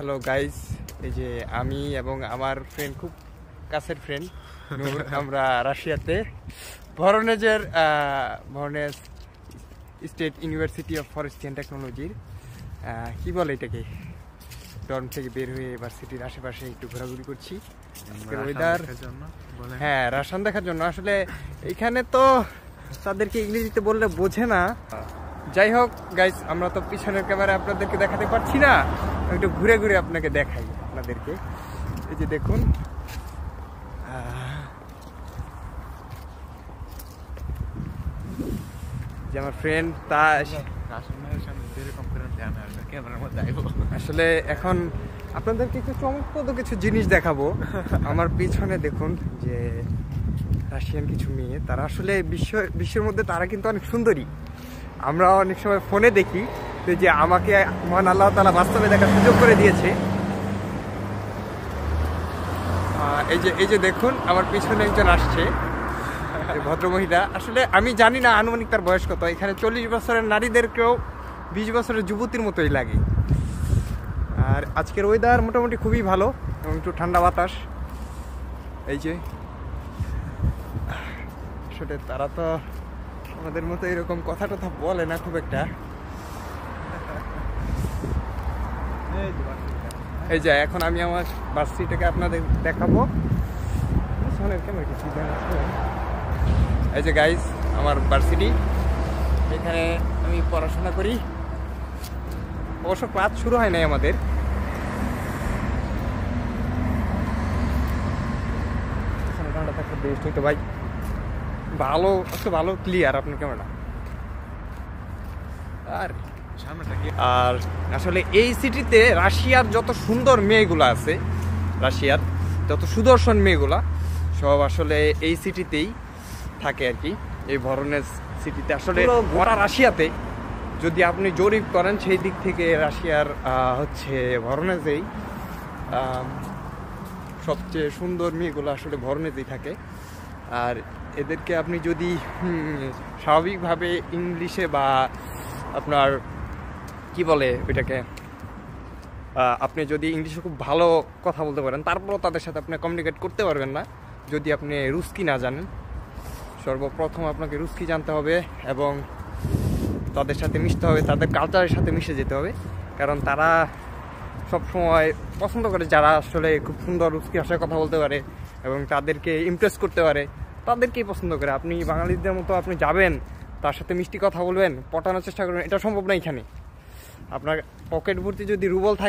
Hello guys, এই যে আমি এবং আমার ফ্রেন্ড, খুব কাছের ফ্রেন্ড নূর, আমরা রাশিয়াতে Voronezh state university of forestry and টেকনোলজির কি বলে এটাকে, ডর্ম থেকে বের হয়ে ভার্সিটির আশেপাশে একটু ঘোরাঘুরি করছি। ওয়েদার, হ্যাঁ, রাসায়ন দেখার জন্য। আসলে এখানে তো তাদেরকে ইংরেজিতে বললে বোঝে না। যাই হোক গাইস, আমরা তো পিছনের ক্যামেরা আপনাদেরকে দেখাতে পারছি না, একটু ঘুরে ঘুরে আপনাকে দেখাই আপনাদেরকে। এই যে দেখুন, যে আমার ফ্রেন্ড তা আসলে এখন আপনাদেরকে একটু চমকপ্রদ কিছু জিনিস দেখাবো। আমার পিছনে দেখুন যে রাশিয়ান কিছু মেয়ে, তারা আসলে বিশ্বের মধ্যে তারা কিন্তু অনেক সুন্দরী। আমরা অনেক সময় ফোনে দেখি, যে আমাকে মহান আল্লাহ তাআলা বাস্তবে দেখার সুযোগ করে দিয়েছে। এই যে দেখুন, আমার পিছনে একজন আসছে, ভদ্রমহিলা। আসলে আমি জানি না আনুমানিক তার বয়স কত। এখানে 40 বছরের নারীদেরকেও 20 বছরের যুবতীর মতোই লাগে। আর আজকের ওয়েদার মোটামুটি খুবই ভালো এবং একটু ঠান্ডা বাতাস। এই যে আসলে তারা তো আমাদের মতো এরকম কথা টথা বলে না খুব একটা। এই যে এখন আমি আমার ভার্সিটিটাকে আপনাদের দেখাবো। এই যে গাইস, আমার ভার্সিটি, এখানে আমি পড়াশোনা করি। অবশ্য ক্লাস শুরু হয় নাই আমাদের। বেস্ট হইতো ভাই, ভালো ভালো ক্লিয়ার আপনার ক্যামেরা। আর আসলে এই সিটিতে রাশিয়ার যত সুন্দর মেয়েগুলো আছে, রাশিয়ার যত সুদর্শন মেয়েগুলা সব আসলে এই সিটিতেই থাকে আর কি, এই ভরনেজ সিটিতে। আসলে গোটা রাশিয়াতে যদি আপনি জরিপ করেন, সেই দিক থেকে রাশিয়ার হচ্ছে ভরনেজেই সবচেয়ে সুন্দর মেয়েগুলো আসলে ভরনেজেই থাকে। আর এদেরকে আপনি যদি স্বাভাবিকভাবে ইংলিশে বা আপনার কি বলে ওইটাকে, আপনি যদি ইংলিশে খুব ভালো কথা বলতে পারেন, তারপরও তাদের সাথে আপনি কমিউনিকেট করতে পারবেন না যদি আপনি রুস্কি না জানেন। সর্বপ্রথম আপনাকে রুস্কি জানতে হবে এবং তাদের সাথে মিশতে হবে, তাদের কালচারের সাথে মিশে যেতে হবে। কারণ তারা সবসময় পছন্দ করে যারা আসলে খুব সুন্দর রুস্কি ভাষায় কথা বলতে পারে এবং তাদেরকে ইমপ্রেস করতে পারে, তাদেরকেই পছন্দ করে। আপনি বাঙালিদের মতো আপনি যাবেন, তার সাথে মিষ্টি কথা বলবেন, পটানোর চেষ্টা করবেন, এটা সম্ভব না। এখানে আপনার পকেট ভর্তি যদি রুবল থাকে